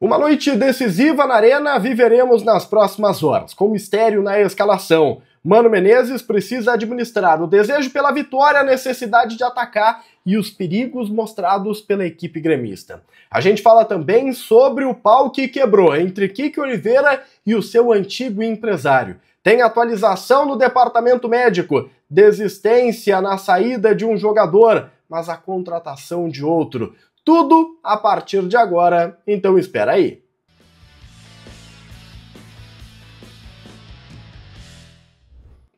Uma noite decisiva na Arena viveremos nas próximas horas, com mistério na escalação. Mano Menezes precisa administrar o desejo pela vitória, a necessidade de atacar e os perigos mostrados pela equipe gremista. A gente fala também sobre o pau que quebrou entre Kiki Oliveira e o seu antigo empresário. Tem atualização no departamento médico, desistência na saída de um jogador, mas a contratação de outro. Tudo a partir de agora, então espera aí.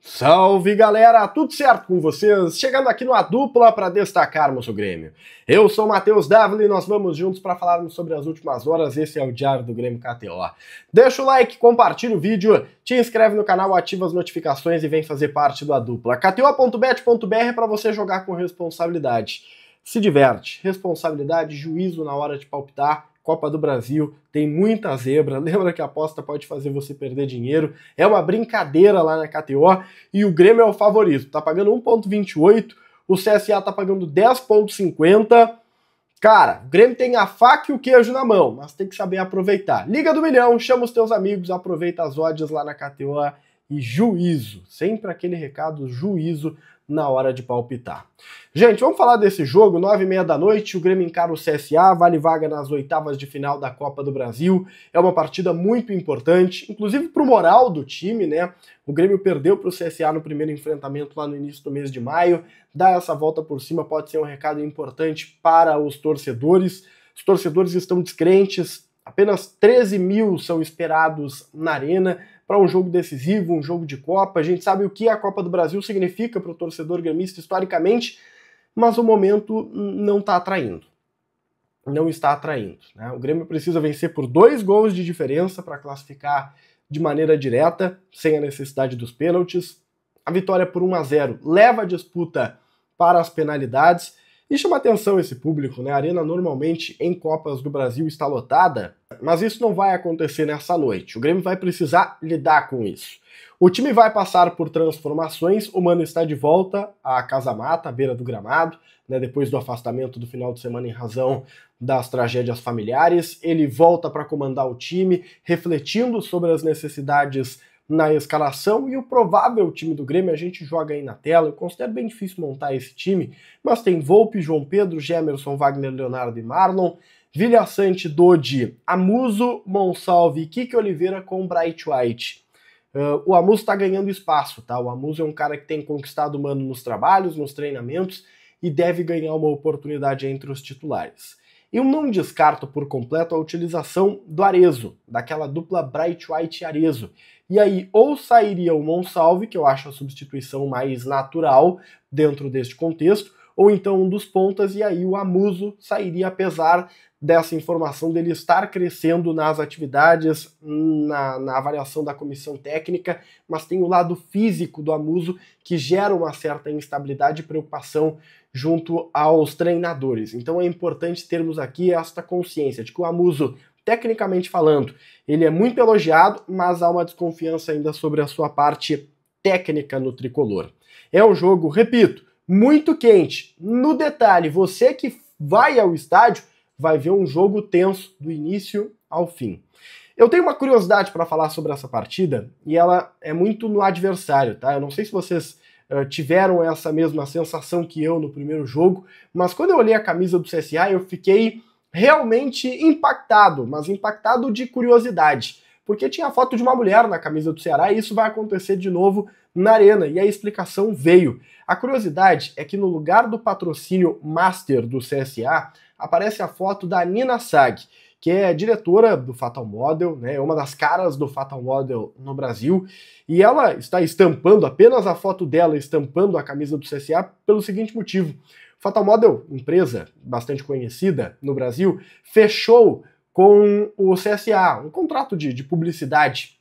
Salve galera, tudo certo com vocês? Chegando aqui no A Dupla para destacarmos o Grêmio. Eu sou o Matheus Dávila e nós vamos juntos para falarmos sobre as últimas horas. Esse é o Diário do Grêmio KTO. Deixa o like, compartilha o vídeo, te inscreve no canal, ativa as notificações e vem fazer parte do A Dupla. kto.bet.br para você jogar com responsabilidade. Se diverte, responsabilidade, juízo na hora de palpitar. Copa do Brasil, tem muita zebra, lembra que a aposta pode fazer você perder dinheiro, é uma brincadeira lá na KTO e o Grêmio é o favorito, tá pagando 1,28, o CSA tá pagando 10,50, cara, o Grêmio tem a faca e o queijo na mão, mas tem que saber aproveitar. Liga do Milhão, chama os teus amigos, aproveita as odds lá na KTO e juízo, sempre aquele recado, juízo na hora de palpitar. Gente, vamos falar desse jogo, 9h30 da noite, o Grêmio encara o CSA, vale vaga nas oitavas de final da Copa do Brasil, é uma partida muito importante, inclusive pro moral do time, né? O Grêmio perdeu pro CSA no primeiro enfrentamento lá no início do mês de maio, dar essa volta por cima pode ser um recado importante para os torcedores estão descrentes, apenas 13 mil são esperados na Arena, para um jogo decisivo, um jogo de Copa. A gente sabe o que a Copa do Brasil significa para o torcedor gremista historicamente, mas o momento não está atraindo. Não está atraindo, né? O Grêmio precisa vencer por 2 gols de diferença para classificar de maneira direta, sem a necessidade dos pênaltis. A vitória por 1-0 leva a disputa para as penalidades. E chama atenção esse público, né? A Arena normalmente em Copas do Brasil está lotada, mas isso não vai acontecer nessa noite. O Grêmio vai precisar lidar com isso. O time vai passar por transformações, o Mano está de volta à Casa Mata, à beira do gramado, né? Depois do afastamento do final de semana em razão das tragédias familiares. Ele volta para comandar o time, refletindo sobre as necessidades na escalação e o provável time do Grêmio, a gente joga aí na tela, eu considero bem difícil montar esse time, mas tem Volpi, João Pedro, Gemerson, Wagner, Leonardo e Marlon, Vilhaçante, Dodi, Amuso, Monsalve e Kiki Oliveira com Bright White. O Amuso tá ganhando espaço, tá? O Amuso é um cara que tem conquistado o Mano nos trabalhos, nos treinamentos e deve ganhar uma oportunidade entre os titulares. Eu não descarto por completo a utilização do Arezzo, daquela dupla Bright White e Arezzo. E aí, ou sairia o Monsalve, que eu acho a substituição mais natural dentro deste contexto, ou então um dos pontas, e aí o Amuso sairia, apesar dessa informação dele estar crescendo nas atividades, na avaliação da comissão técnica, mas tem o lado físico do Amuso que gera uma certa instabilidade e preocupação junto aos treinadores. Então é importante termos aqui esta consciência de que o Amuso, tecnicamente falando, ele é muito elogiado, mas há uma desconfiança ainda sobre a sua parte técnica no tricolor. É um jogo, repito, muito quente. No detalhe, você que vai ao estádio vai ver um jogo tenso do início ao fim. Eu tenho uma curiosidade para falar sobre essa partida e ela é muito no adversário, tá? Eu não sei se vocês tiveram essa mesma sensação que eu no primeiro jogo, mas quando eu olhei a camisa do CSA eu fiquei realmente impactado, mas impactado de curiosidade, porque tinha a foto de uma mulher na camisa do Ceará e isso vai acontecer de novo na Arena, e a explicação veio. A curiosidade é que no lugar do patrocínio Master do CSA, aparece a foto da Nina Sag, que é diretora do Fatal Model, né, uma das caras do Fatal Model no Brasil, e ela está estampando, apenas a foto dela estampando a camisa do CSA pelo seguinte motivo. Fatal Model, empresa bastante conhecida no Brasil, fechou com o CSA um contrato de publicidade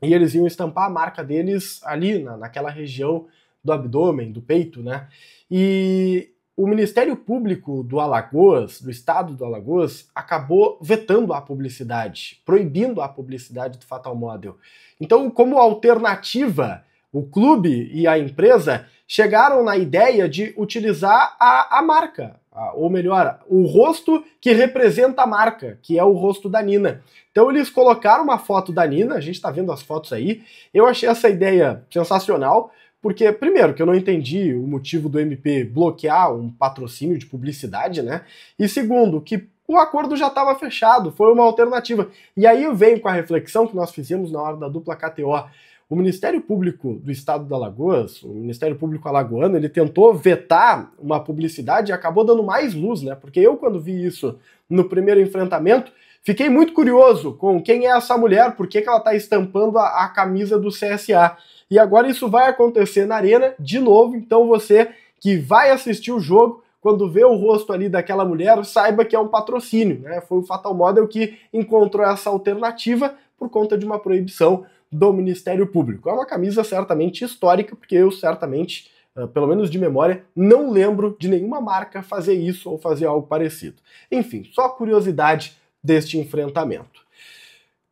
e eles iam estampar a marca deles ali naquela região do abdômen, do peito, né? E o Ministério Público do Alagoas, do estado do Alagoas, acabou vetando a publicidade, proibindo a publicidade do Fatal Model. Então, como alternativa, o clube e a empresa chegaram na ideia de utilizar a marca, ou melhor, o rosto que representa a marca, que é o rosto da Nina. Então eles colocaram uma foto da Nina, a gente tá vendo as fotos aí, eu achei essa ideia sensacional, porque, primeiro, que eu não entendi o motivo do MP bloquear um patrocínio de publicidade, né? E segundo, que o acordo já estava fechado, foi uma alternativa. E aí eu venho com a reflexão que nós fizemos na hora da dupla KTO. O Ministério Público do Estado de Alagoas, o Ministério Público alagoano, ele tentou vetar uma publicidade e acabou dando mais luz, né? Porque eu, quando vi isso no primeiro enfrentamento, fiquei muito curioso com quem é essa mulher, por que ela está estampando a camisa do CSA. E agora isso vai acontecer na Arena de novo, então você que vai assistir o jogo, quando vê o rosto ali daquela mulher, saiba que é um patrocínio, né? Foi o Fatal Model que encontrou essa alternativa por conta de uma proibição do Ministério Público. É uma camisa certamente histórica, porque eu certamente, pelo menos de memória, não lembro de nenhuma marca fazer isso ou fazer algo parecido. Enfim, só curiosidade deste enfrentamento.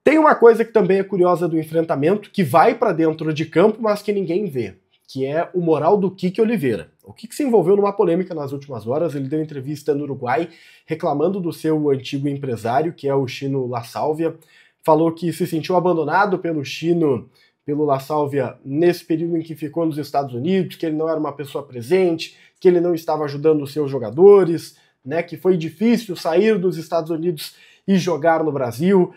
Tem uma coisa que também é curiosa do enfrentamento, que vai para dentro de campo, mas que ninguém vê, que é o moral do Kiki Oliveira. O Kiki se envolveu numa polêmica nas últimas horas, ele deu entrevista no Uruguai reclamando do seu antigo empresário, que é o Chino La Sálvia, falou que se sentiu abandonado pelo Chino, pelo La Sálvia, nesse período em que ficou nos Estados Unidos, que ele não era uma pessoa presente, que ele não estava ajudando os seus jogadores, né, que foi difícil sair dos Estados Unidos e jogar no Brasil.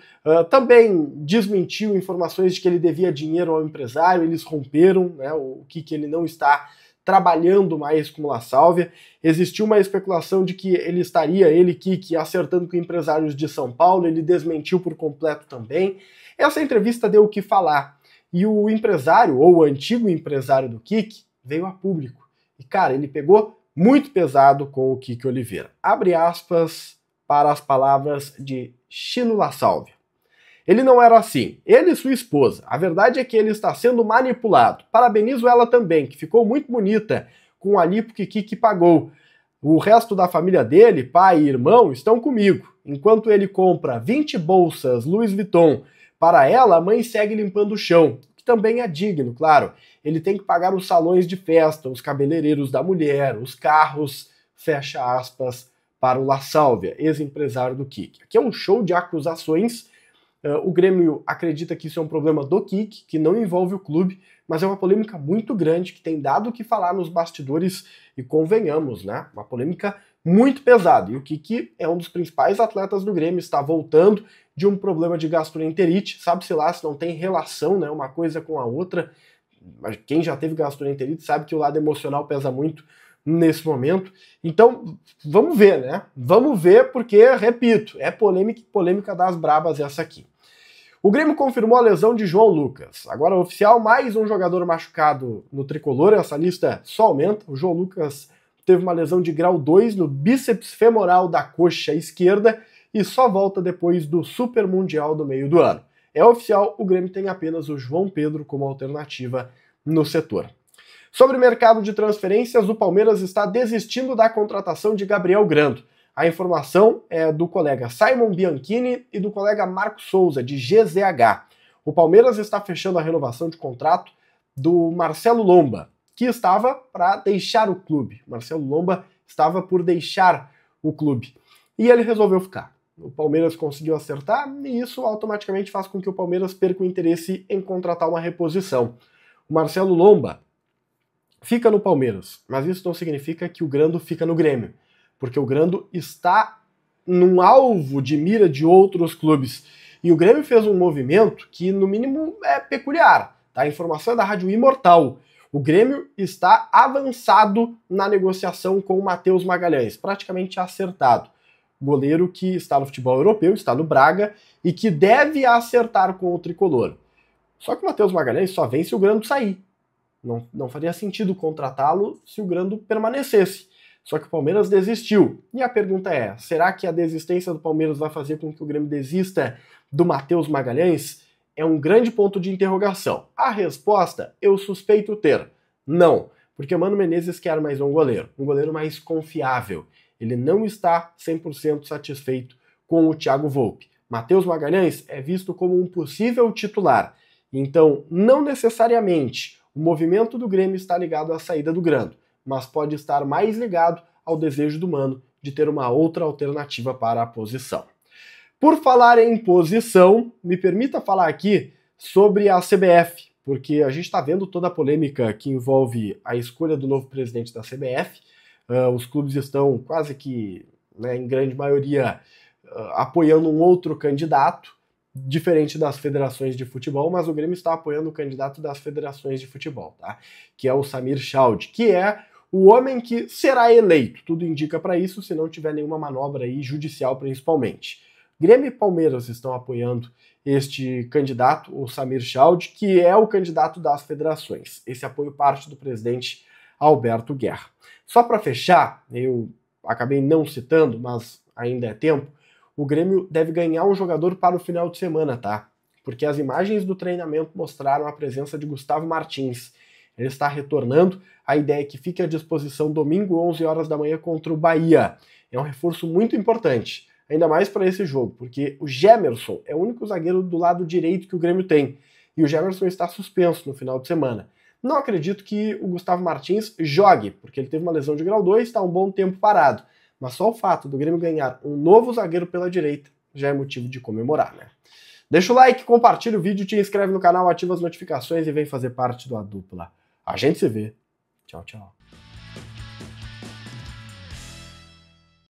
Também desmentiu informações de que ele devia dinheiro ao empresário, eles romperam, né, o que ele não está trabalhando mais com La Sálvia. Existiu uma especulação de que ele estaria, Kiki, acertando com empresários de São Paulo, ele desmentiu por completo também. Essa entrevista deu o que falar, e o empresário, ou o antigo empresário do Kiki, veio a público. E, cara, ele pegou muito pesado com o Kiki Oliveira. Abre aspas para as palavras de Chino La Sálvia. Ele não era assim. Ele e sua esposa. A verdade é que ele está sendo manipulado. Parabenizo ela também, que ficou muito bonita com a lipo que Kiki pagou. O resto da família dele, pai e irmão, estão comigo. Enquanto ele compra 20 bolsas Louis Vuitton para ela, a mãe segue limpando o chão. Que também é digno, claro. Ele tem que pagar os salões de festa, os cabeleireiros da mulher, os carros, fecha aspas, para o La Sálvia, ex-empresário do Kiki. Aqui é um show de acusações. O Grêmio acredita que isso é um problema do Kiki, que não envolve o clube, mas é uma polêmica muito grande, que tem dado o que falar nos bastidores, e convenhamos, né? Uma polêmica muito pesada. E o Kiki é um dos principais atletas do Grêmio, está voltando de um problema de gastroenterite, sabe-se lá se não tem relação, né, uma coisa com a outra. Mas quem já teve gastroenterite sabe que o lado emocional pesa muito nesse momento. Então, vamos ver, né? Vamos ver porque, repito, é polêmica das brabas essa aqui. O Grêmio confirmou a lesão de João Lucas. Agora, oficial, mais um jogador machucado no tricolor. Essa lista só aumenta. O João Lucas teve uma lesão de grau 2 no bíceps femoral da coxa esquerda e só volta depois do Super Mundial do meio do ano. É oficial, o Grêmio tem apenas o João Pedro como alternativa no setor. Sobre o mercado de transferências, o Palmeiras está desistindo da contratação de Gabriel Grando. A informação é do colega Simon Bianchini e do colega Marco Souza, de GZH. O Palmeiras está fechando a renovação de contrato do Marcelo Lomba, que estava para deixar o clube. Marcelo Lomba estava por deixar o clube. E ele resolveu ficar. O Palmeiras conseguiu acertar e isso automaticamente faz com que o Palmeiras perca o interesse em contratar uma reposição. O Marcelo Lomba fica no Palmeiras, mas isso não significa que o Grando fica no Grêmio, porque o Grando está num alvo de mira de outros clubes. E o Grêmio fez um movimento que, no mínimo, é peculiar. Tá? A informação é da Rádio Imortal. O Grêmio está avançado na negociação com o Matheus Magalhães, praticamente acertado. Goleiro que está no futebol europeu, está no Braga e que deve acertar com o tricolor. Só que o Matheus Magalhães só vem se o Grando sair. Não faria sentido contratá-lo se o Grando permanecesse. Só que o Palmeiras desistiu. E a pergunta é, será que a desistência do Palmeiras vai fazer com que o Grêmio desista do Matheus Magalhães? É um grande ponto de interrogação. A resposta, eu suspeito ter. Não, porque o Mano Menezes quer mais um goleiro mais confiável. Ele não está 100% satisfeito com o Thiago Volpi. Matheus Magalhães é visto como um possível titular. Então, não necessariamente o movimento do Grêmio está ligado à saída do Grando, mas pode estar mais ligado ao desejo do Mano de ter uma outra alternativa para a posição. Por falar em posição, me permita falar aqui sobre a CBF, porque a gente está vendo toda a polêmica que envolve a escolha do novo presidente da CBF. Os clubes estão quase que, né, em grande maioria, apoiando um outro candidato, diferente das federações de futebol, mas o Grêmio está apoiando o candidato das federações de futebol, tá? Que é o Samir Chaude, que é o homem que será eleito. Tudo indica para isso, se não tiver nenhuma manobra aí judicial, principalmente. Grêmio e Palmeiras estão apoiando este candidato, o Samir Chaude, que é o candidato das federações. Esse apoio parte do presidente Alberto Guerra. Só para fechar, eu acabei não citando, mas ainda é tempo, o Grêmio deve ganhar um jogador para o final de semana, tá? Porque as imagens do treinamento mostraram a presença de Gustavo Martins. Ele está retornando, a ideia é que fique à disposição domingo, 11 horas da manhã, contra o Bahia. É um reforço muito importante, ainda mais para esse jogo, porque o Gemerson é o único zagueiro do lado direito que o Grêmio tem, e o Gemerson está suspenso no final de semana. Não acredito que o Gustavo Martins jogue, porque ele teve uma lesão de grau 2 e está um bom tempo parado. Mas só o fato do Grêmio ganhar um novo zagueiro pela direita já é motivo de comemorar, né? Deixa o like, compartilha o vídeo, te inscreve no canal, ativa as notificações e vem fazer parte do A Dupla. A gente se vê. Tchau, tchau.